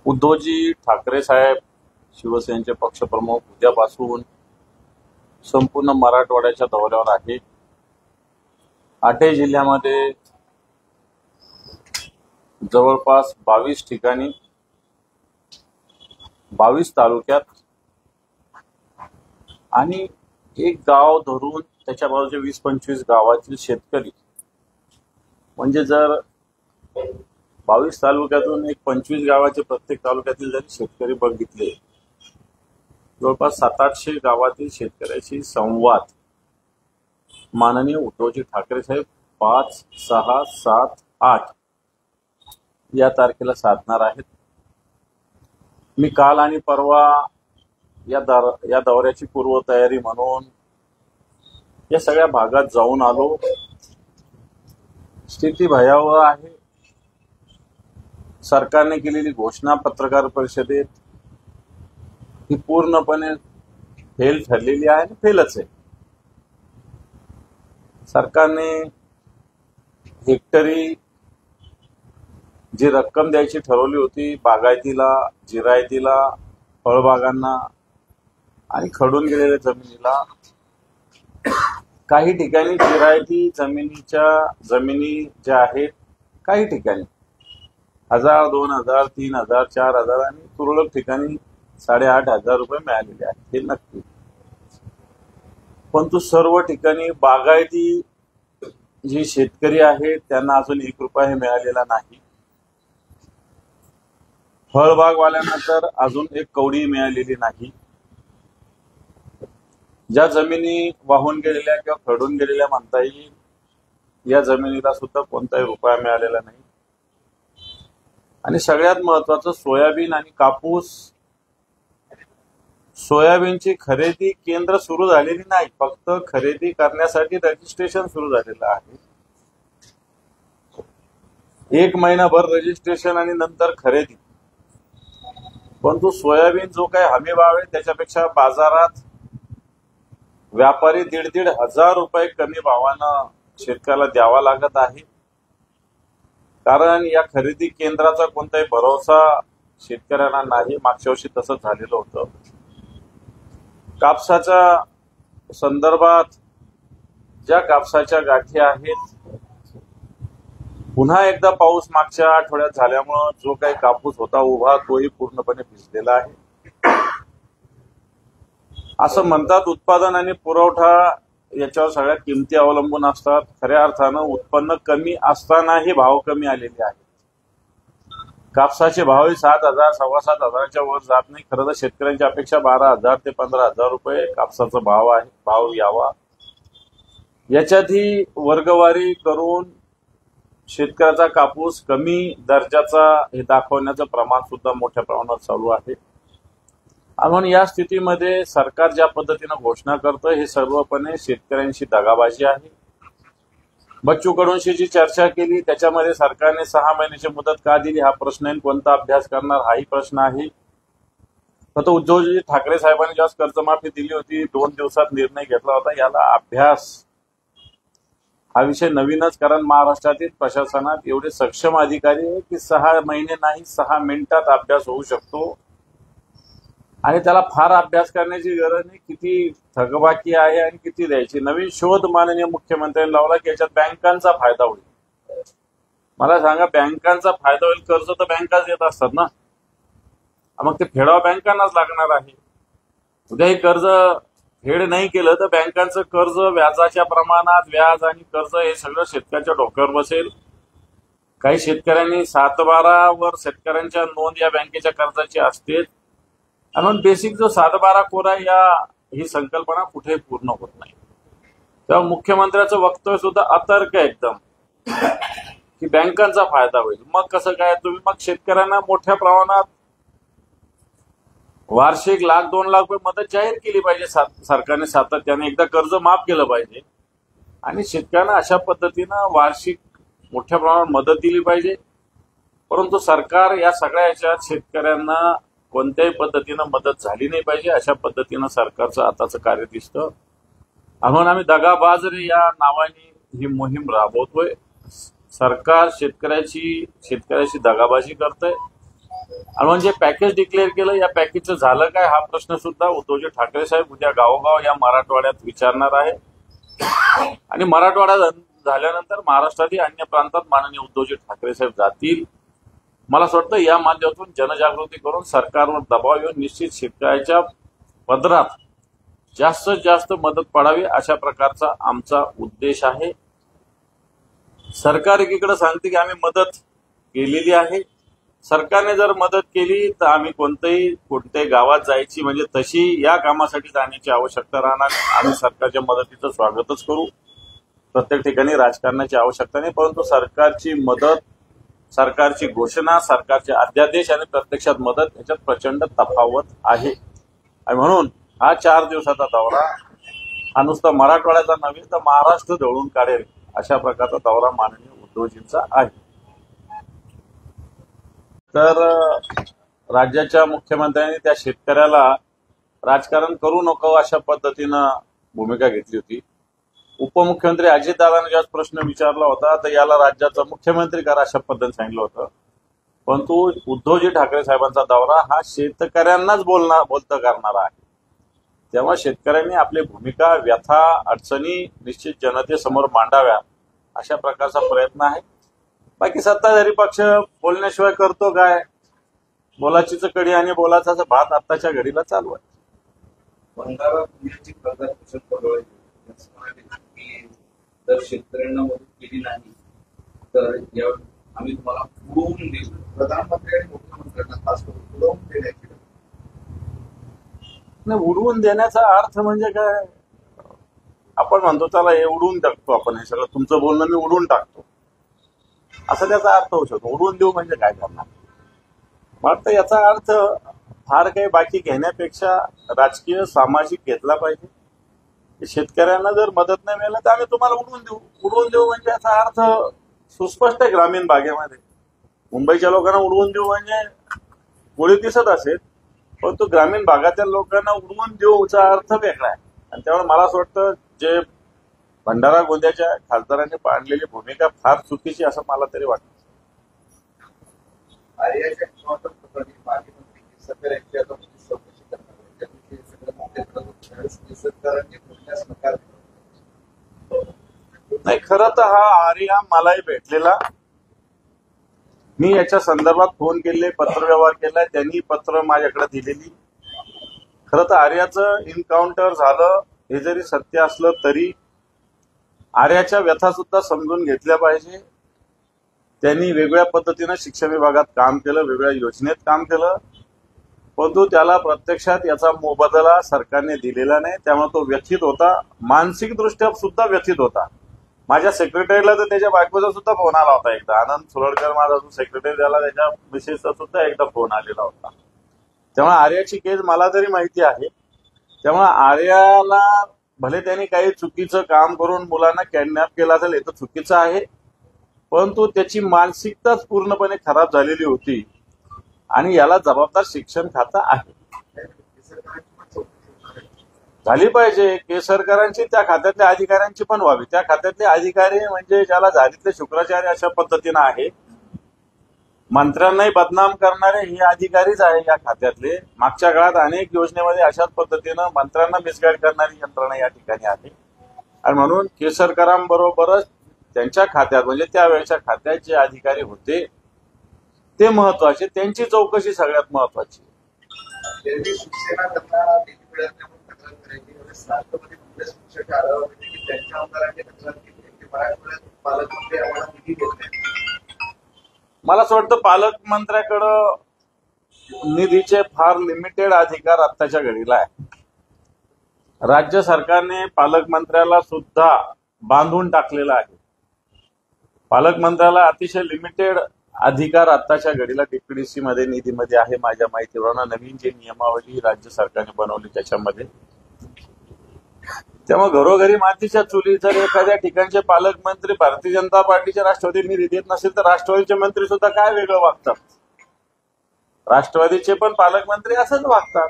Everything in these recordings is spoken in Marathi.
उद्धवजी ठाकरे साहेब शिवसेनेचे पक्षप्रमुख उद्यापासून संपूर्ण मराठवाड्याच्या दौऱ्यावर आहे। 8 जिल्ह्यामध्ये जवळपास 22 ठिकाणी 22 तालुक्यात आणि एक गाव धरून त्याच्या बाजूच्या 20-25 गावातील शेतकरी, म्हणजे जर 22 तालुक्यातून एक 25 गावाचे प्रत्येक तालुक्यातील जरी शेतकरी बघितले, जवळपास 700-800 गावातील शेतकऱ्याशी संवाद माननीय उद्धवजी ठाकरे साहेब 5, 6, 7, 8 या तारखेला साधणार आहेत। मी काल आणि परवा या दौऱ्याची पूर्वतयारी म्हणून या सगळ्या भागात जाऊन आलो। स्थिती भयावह आहे। सरकारने केलेली घोषणा पत्रकार परिषदेत ही पूर्णपणे फेल ठरलेली आहे आणि फेलच आहे। सरकारने हेक्टरी जी रक्कम द्यायची ठरवली होती बागायतीला, जिरायतीला, फळबागांना आणि खडून गेलेल्या जमिनीला, काही ठिकाणी जिरायती जमिनी ज्या आहेत काही ठिकाणी 1000, 2000, 3000, 4000 आणि तुरळक ठिकाणी 8500 रुपये मिळालेले आहेत, हे नक्की। परंतु सर्व ठिकाणी बागायती जी शेतकरी आहेत त्यांना अजून 1 रुपया मिळालेला नाही। फळबागवाल्यांना तर अजून 1 कवडी मिळालेली नाही। ज्या जमिनी वाहून गेलेल्या किंवा खडून गेलेल्या म्हणता येईल, या जमिनीला सुद्धा कोणताही रुपया मिळालेला नाही। आणि सगळ्यात महत्वाचं सोयाबीन आणि कापूस, सोयाबीनची खरेदी केंद्र सुरू झालेली नाही, फक्त खरेदी करण्यासाठी रजिस्ट्रेशन सुरू झालेलं आहे। 1 महिनाभर रजिस्ट्रेशन आणि नंतर खरेदी। परंतु सोयाबीन जो काही हमी भाव आहे त्याच्यापेक्षा बाजारात व्यापारी 1,500 रुपये कमी भावानं शेतकऱ्याला द्यावा लागत आहे। कारण या खरेदी केंद्राचा कोणताही भरोसा शेतकऱ्यांना नाही। मागच्या वर्षी तसंच झालेलं होतं। कापसाच्या संदर्भात ज्या कापसाच्या गाठी आहेत, पुन्हा एकदा पाऊस मागच्या आठवड्यात झाल्यामुळं जो काही कापूस होता उभा तोही पूर्णपणे भिजलेला आहे। असं म्हणतात उत्पादन आणि पुरवठा याच्यावर सगळ्या किमती अवलंबून असतात। खऱ्या अर्थानं उत्पन्न कमी असतानाही भाव कमी आलेले आहेत। कापसाचे भावही 7,000, 7,500 वर जात नाही। खरं तर शेतकऱ्यांची अपेक्षा 12,000 ते 15,000 रुपये कापसाचा भाव यावा। याच्यातही वर्गवारी करून शेतकऱ्याचा कापूस कमी दर्जाचा हे दाखवण्याचं प्रमाण सुद्धा मोठ्या प्रमाणात चालू आहे। म्हणून या स्थितीमध्ये सरकार ज्या पद्धतीनं घोषणा करतं हे सर्वपणे शेतकऱ्यांशी दगाबाजी आहे। बच्चू कडूंशी जी चर्चा केली त्याच्यामध्ये सरकारने 6 महिन्याची मुदत का दिली हा प्रश्न आहे, कोणता अभ्यास करणार हाही प्रश्न आहे। फक्त उद्धवजी ठाकरे साहेबांनी जेव्हा कर्जमाफी दिली होती 2 दिवसात निर्णय घेतला होता। याला अभ्यास हा विषय नवीनच, कारण महाराष्ट्रातील प्रशासनात एवढे सक्षम अधिकारी आहे की 6 महिने नाही 6 मिनिटात अभ्यास होऊ शकतो आणि त्याला फार अभ्यास करण्याची गरज नाही। किती थकबाकी आहे आणि किती द्यायची। नवीन शोध माननीय मुख्यमंत्र्यांनी लावला की याच्यात बँकांचा फायदा होईल। मला सांगा, बँकांचा फायदा होईल? कर्ज तर बँकाच देत असतात ना, मग ते फेडावं बँकांनाच लागणार आहे। उद्या हे कर्ज फेड नाही केलं तर बँकांचं कर्ज व्याजाच्या प्रमाणात व्याज आणि कर्ज हे सगळं शेतकऱ्याच्या डोक्यावर बसेल। काही शेतकऱ्यांनी 7/12 वर शेतकऱ्यांच्या नोंद या बँकेच्या कर्जाची असते, म्हणून बेसिक जो 7/12 कोरा ही संकल्पना कुठे पूर्ण होत नाही। तेव्हा मुख्यमंत्र्यांचं वक्तव्य सुद्धा अतर्क एकदम की बँकांचा फायदा होईल। मग कसं काय? तुम्ही मग शेतकऱ्यांना मोठ्या प्रमाणात वार्षिक 1,00,000-2 लाख रुपये मदत जाहीर केली पाहिजे सरकारने सातत्याने। एकदा कर्ज माफ केलं पाहिजे आणि शेतकऱ्यांना अशा पद्धतीनं वार्षिक मोठ्या प्रमाणात मदत दिली पाहिजे। परंतु सरकार या सगळ्या याच्यात शेतकऱ्यांना कोणत्याही पद्धतीनं मदत झाली नाही पाहिजे अशा पद्धतीनं सरकारचं आताचं कार्य दिसतं। म्हणून आम्ही दगाबाज रे या नावाने ही मोहीम राबवतोय। सरकार शेतकऱ्याशी दगाबाजी करतंय. आणि म्हणजे पॅकेज डिक्लेअर केलं, या पॅकेजचं झालं काय हा प्रश्न सुद्धा उद्धवजी ठाकरे साहेब उद्या गावोगाव या मराठवाड्यात विचारणार आहे. आणि मराठवाड्यात झाल्यानंतर महाराष्ट्रातील अन्य प्रांतात माननीय उद्धवजी ठाकरे साहेब जातील. मला असं वाटतं या माध्यमातून जनजागृती करून सरकारवर दबाव येऊन निश्चित शेतकऱ्याच्या पदरात जास्तीत जास्त मदत पडावी अशा प्रकारचा आमचा उद्देश आहे. सरकार एकीकडे सांगते की आम्ही मदत केलेली आहे. सरकारने जर मदत केली तर आम्ही कोणत्याही गावात जायची म्हणजे तशी या कामासाठी जाण्याची आवश्यकता राहणार. आम्ही सरकारच्या मदतीचं स्वागतच करू. प्रत्येक ठिकाणी राजकारणाची आवश्यकता नाही, परंतु सरकारची मदत, सरकारची घोषणा, सरकारचे अध्यादेश आणि प्रत्यक्षात मदत याच्यात प्रचंड तफावत आहे. आणि म्हणून हा 4 दिवसाचा दौरा हा नुसता मराठवाड्याचा नव्हे तर महाराष्ट्र दळून काढेल अशा प्रकारचा दौरा माननीय उद्धवजींचा आहे. तर राज्याच्या मुख्यमंत्र्यांनी त्या शेतकऱ्याला राजकारण करू नको अशा पद्धतीनं भूमिका घेतली होती. उपमुख्यमंत्री अजितदादांनी ज्याच प्रश्न विचारला होता तर याला राज्याचा मुख्यमंत्री करा अशा पद्धतीने सांगितलं होतं. परंतु उद्धवजी ठाकरे साहेबांचा दौरा हा शेतकऱ्यांनाच बोलतं करणारा आहे. तेव्हा शेतकऱ्यांनी आपली भूमिका, व्यथा, अडचणी निश्चित जनतेसमोर मांडाव्या अशा प्रकारचा प्रयत्न आहे. बाकी सत्ताधारी पक्ष बोलण्याशिवाय करतो काय? बोलाचीच कडी आणि बोलाचा भात आत्ताच्या घडीला चालू आहे. भंडारा जिल्ह्याची खासदार कुशल पडवळे जर शेतकऱ्यांना मदत केली नाही तर आम्ही तुम्हाला उडवून देऊ. प्रधानमंत्री आणि मुख्यमंत्र्यांना खास करून उडवून देण्याची नाही. उडवून देण्याचा अर्थ म्हणजे काय? आपण म्हणतो चला हे उडवून टाकतो, आपण हे सगळं तुमचं बोलणं मी उडवून टाकतो असा त्याचा अर्थ होऊ शकतो. उडवून देऊ म्हणजे काय करणार? वाटतं याचा अर्थ फार काही बाकी घेण्यापेक्षा राजकीय सामाजिक घेतला पाहिजे. शेतकऱ्यांना जर मदत नाही मिळाली तर आम्ही तुम्हाला उडवून देऊ. उडवून देऊ म्हणजे याचा अर्थ सुस्पष्ट आहे. ग्रामीण भागामध्ये मुंबईच्या लोकांना उडवून देऊ म्हणजे गोळी दिसत असेल, परंतु ग्रामीण भागातील लोकांना उडवून देऊचा अर्थ वेगळा आहे. आणि त्यामुळे मला असं वाटतं जे भंडारा गोंदियाच्या खासदारांनी पाळलेली भूमिका फार चुकीची असं मला तरी वाटतं. नाही, खरं तर हा आर्या मलाही भेटलेला. मी याच्या संदर्भात फोन केले, पत्रव्यवहार केलाय, त्यांनी पत्र माझ्याकडे दिलेली. खरं तर आर्याचं एन्काउंटर झालं हे जरी सत्य असलं तरी आर्याच्या व्यथा सुद्धा समजून घेतल्या पाहिजे. त्यांनी वेगळ्या पद्धतीनं शिक्षण विभागात काम केलं, वेगळ्या योजनेत काम केलं, परंतु त्याला प्रत्यक्षात याचा मोबदला सरकारने दिलेला नाही. त्यामुळे तो व्यथित होता, मानसिकदृष्ट्या सुद्धा व्यथित होता. माझ्या सेक्रेटरीला तर त्याच्या बायकोचा सुद्धा फोन आला होता एकदा. आनंद सुरळकर माझा जो सेक्रेटरी झाला त्याच्या मिसेसचा सुद्धा एकदा फोन आलेला होता. त्यामुळे आर्याची केस मला तरी माहिती आहे. त्यामुळे आर्याला भले त्यांनी काही चुकीचं काम करून मुलांना किडनॅप केलं असेल हे तर चुकीचं आहे, परंतु त्याची मानसिकताच पूर्णपणे खराब झालेली होती आणि याला जबाबदार शिक्षण खातं आहे. झाली पाहिजे. केस सरकारांची त्या खात्यातल्या अधिकाऱ्यांची पण व्हावी. त्या खात्यातले अधिकारी म्हणजे ज्याला झालीतले शुक्राचार्य अशा पद्धतीनं आहे. मंत्र्यांनाही बदनाम करणारे हे अधिकारीच आहे या खात्यातले. मागच्या काळात अनेक योजनेमध्ये अशाच पद्धतीनं मंत्र्यांना मिसगाईड करणारी यंत्रणा या ठिकाणी आहे. आणि म्हणून केसरकरांबरोबरच त्यांच्या खात्यात म्हणजे त्यावेळेच्या खात्यात जे अधिकारी होते ते महत्वाचे, त्यांची चौकशी सगळ्यात महत्वाची. मला असं वाटतं पालकमंत्र्याकडं निधीचे फार लिमिटेड अधिकार आत्ताच्या घडीला आहे. राज्य सरकारने पालकमंत्र्याला सुद्धा बांधून टाकलेला आहे. पालकमंत्र्याला अतिशय लिमिटेड अधिकार आत्ताच्या घडीला डीपीडीसी मध्ये निधीमध्ये आहे. माझ्या माहितीवरून नवीन जी नियमावली राज्य सरकारने बनवली त्याच्यामध्ये. तेव्हा घरोघरी मातीच्या चुली जर एखाद्या ठिकाणचे पालकमंत्री भारतीय जनता पार्टीच्या राष्ट्रवादी निधी देत नसेल तर राष्ट्रवादीचे मंत्री सुद्धा काय वेगळं वागतात? राष्ट्रवादीचे पण पालकमंत्री असंच वागतात.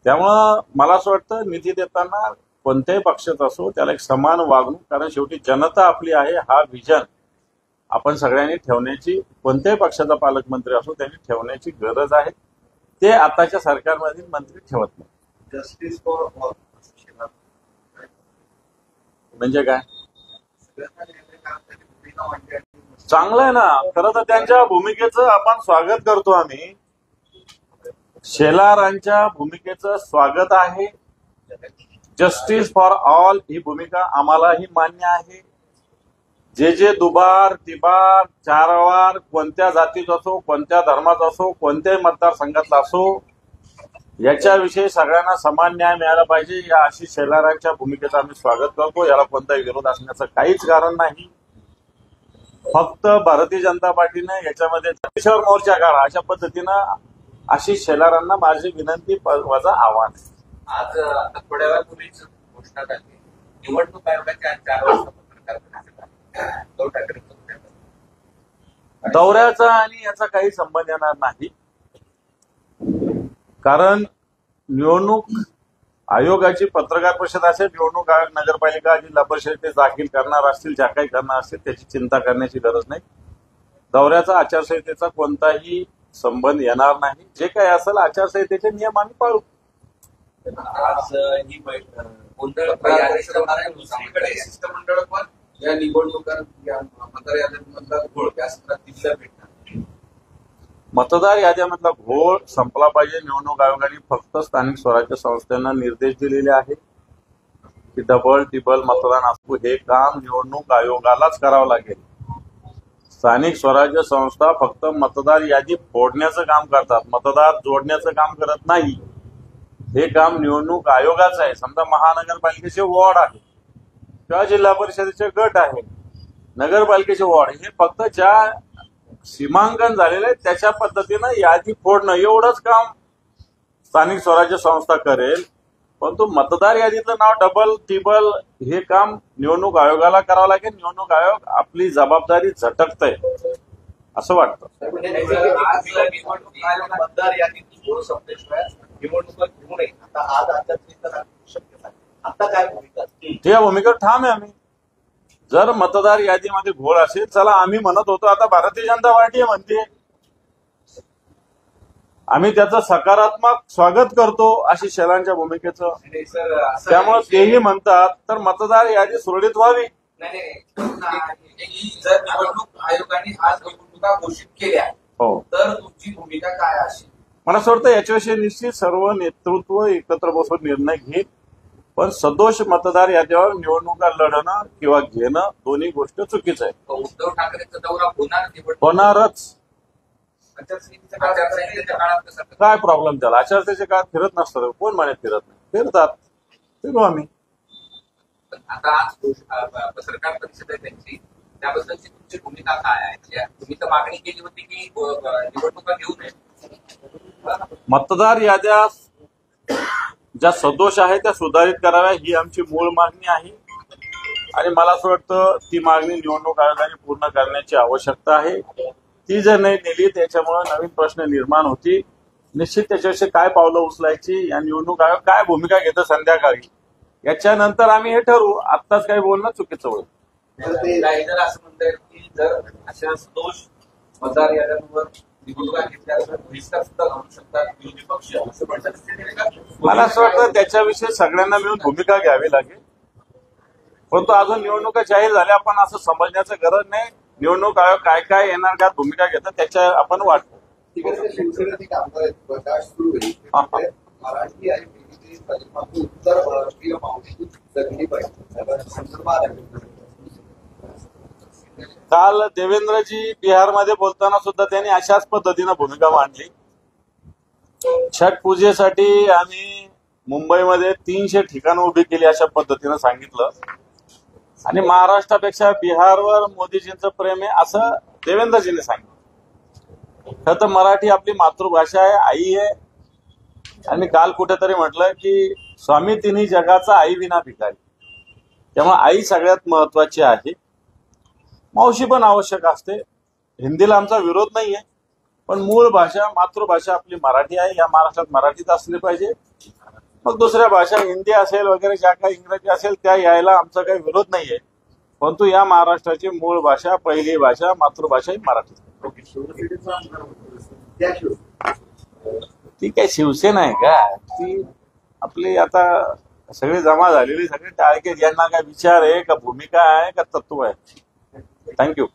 त्यामुळं मला असं वाटतं निधी देताना कोणत्याही पक्षात असो त्याला एक समान वागणूक, कारण शेवटी जनता आपली आहे हा विजन आपण सगळ्यांनी ठेवण्याची, कोणत्याही पक्षाचा पालकमंत्री असो त्यांनी ठेवण्याची गरज आहे. ते आताच्या सरकारमधील मंत्री ठेवत नाही. जस्टिस फॉर ऑल म्हणजे काय? चांगलं आहे ना. खरं तर त्यांच्या भूमिकेचं आपण स्वागत करतो. आम्ही शेलारांच्या भूमिकेचं स्वागत आहे. जस्टिस फॉर ऑल ही भूमिका आम्हालाही मान्य आहे. जे दुबार तिबार चारवार कोणत्या जातीचा असो, कोणत्या धर्माचा असो, कोणत्याही मतदारसंघातला असो, याच्याविषयी सगळ्यांना समान न्याय मिळाला पाहिजे, या आशिष शेलारांच्या भूमिकेचं आम्ही स्वागत करतो. याला कोणताही विरोध असण्याचं काहीच कारण नाही. फक्त भारतीय जनता पार्टीने याच्यामध्ये जातीवर मोर्चा काढा अशा पद्धतीनं आशिष शेलारांना माझी विनंती वजा आव्हान. आज थोड्या वेळापूर्वीच घोषणा झाली निवडणूक आयोगाच्या 4 वाजता पत्रकार परिषद. दौऱ्याचा आणि याचा काही संबंध येणार नाही. कारण निवडणूक आयोगाची पत्रकार परिषद असेल, निवडणूक आयोग नगरपालिका जिल्हा परिषद ते दाखल करणार असतील, ज्या काही करणार असतील त्याची चिंता करण्याची गरज नाही. दौऱ्याचा आचारसंहितेचा कोणताही संबंध येणार नाही. जे काही असेल आचारसंहितेचे नियम आम्ही पाळू. आज ही गोंधळ दुसरीकडे शिष्टमंडळ पण या निवडणुका मतदार याद्यांमधला घोळ त्या दिल्लीला भेटणार. मतदार याद्यामधला घोळ संपला पाहिजे. निवडणूक आयोगाने फक्त स्थानिक स्वराज्य संस्थांना निर्देश दिलेले आहेत की डबल टिबल मतदान असतो, हे काम निवडणूक आयोगालाच करावं लागेल. स्थानिक स्वराज्य संस्था फक्त मतदार यादी फोडण्याचं काम करतात, मतदार जोडण्याचं काम करत नाही. हे काम निवडणूक आयोगाचं आहे. समजा महानगरपालिकेचे वॉर्ड आहे किंवा जिल्हा परिषदेचे गट आहे, नगरपालिकेचे वॉर्ड, हे फक्त ज्या सीमांकन झालेलं आहे त्याच्या पद्धतीनं यादी फोडणं एवढंच काम स्थानिक स्वराज्य संस्था करेल. परंतु मतदार यादीतलं नाव डबल टिबल हे काम निवडणूक आयोगाला करावं लागेल. निवडणूक आयोग आपली जबाबदारी झटकतंय असं वाटतं. मतदार यादी निवडणुका घेऊ नये आता आज आचारसंहिता शक्यता आता काय भूमिका? या भूमिकेवर ठाम आहे आम्ही. जर मतदार यादीमध्ये घोळ असेल, चला आम्ही म्हणत होतो, आता भारतीय जनता पार्टी म्हणते, आम्ही त्याचं सकारात्मक स्वागत करतो आशिष शेलारांच्या भूमिकेचं. त्यामुळे तेही म्हणतात तर मतदार यादी सुरळीत व्हावी. जर निवडणूक आयोगाने आज निवडणुका घोषित केल्या तर तुमची भूमिका काय असेल? मला असं वाटतं याच्याविषयी निश्चित सर्व नेतृत्व एकत्र बसून निर्णय घेईल. पण सदोष मतदार यादीवर निवडणुका लढणं किंवा घेणं दोन्ही गोष्ट चुकीचं आहे. उद्धव ठाकरेंचा दौरा होणारच. आचारसंहितेच्या काळात कसं काय प्रॉब्लेम त्याला? आचारसंहितेच्या काळात फिरत नसतं, कोण माने फिरत नाही? फिरतात, फिरू आम्ही. आता आज पत्रकार परिषद आहे त्यांची, त्याबद्दलची तुमची भूमिका काय आहे? तुम्ही तर मागणी केली होती की निवडणुका घेऊ नये. मतदार याद्या ज्या सदोष आहेत त्या सुधारित कराव्या ही आमची मूळ मागणी आहे. आणि मला असं वाटतं ती मागणी निवडणूक आयोगाने पूर्ण करण्याची आवश्यकता आहे. ती जर नाही नेली त्याच्यामुळे नवीन प्रश्न निर्माण होती. निश्चित त्याच्याविषयी काय पावलं उचलायची, या निवडणूक आयोग काय भूमिका घेतं संध्याकाळी, याच्यानंतर आम्ही हे ठरवू. आत्ताच काही बोलणं चुकीचं होईल. जर असं म्हणता येईल की जर अशा सदोष मतदार याद्यांवर निवडणुका घेतल्या तर बहिष्कार सुद्धा घालू शकतात विरोधी पक्ष असं म्हणतात. मला असं वाटतं त्याच्याविषयी सगळ्यांना मिळून भूमिका घ्यावी लागेल. परंतु अजून निवडणुका जाहीर झाल्या, आपण असं समजण्याचं गरज नाही. निवडणूक आयोग काय काय येणार काय भूमिका घेतात त्याच्या आपण वाटतो. मराठी आणि उत्तर भारतीय माहिती जगली पाहिजे. काल देवेंद्रजी बिहारमध्ये बोलताना सुद्धा त्यांनी अशाच पद्धतीनं भूमिका मांडली. छठ पूजेसाठी आम्ही मुंबईमध्ये 300 ठिकाणं उभी केली अशा पद्धतीनं सांगितलं. आणि महाराष्ट्रापेक्षा बिहारवर मोदीजींचं प्रेम आहे असं देवेंद्रजींनी सांगितलं. खरं तर मराठी आपली मातृभाषा आहे, आई आहे. आणि काल कुठेतरी म्हटलं की स्वामी तिन्ही जगाचा आई विना भिकारी. त्यामुळे आई सगळ्यात महत्वाची आहे. मावशी पण आवश्यक असते. हिंदीला आमचा विरोध नाहीये, पण मूळ भाषा मातृभाषा आपली मराठी आहे. या महाराष्ट्रात मराठीच असली पाहिजे. मग दुसऱ्या भाषा हिंदी असेल वगैरे ज्या काही इंग्रजी असेल त्या यायला आमचा काही विरोध नाहीये. परंतु या महाराष्ट्राची मूळ भाषा, पहिली भाषा, मातृभाषा ही मराठी. ती काय शिवसेना आहे का? ती आपली आता सगळी जमा झालेली सगळे टाळके, ज्यांना काय विचार आहे का, भूमिका आहे का, तत्व आहे. थँक्यू.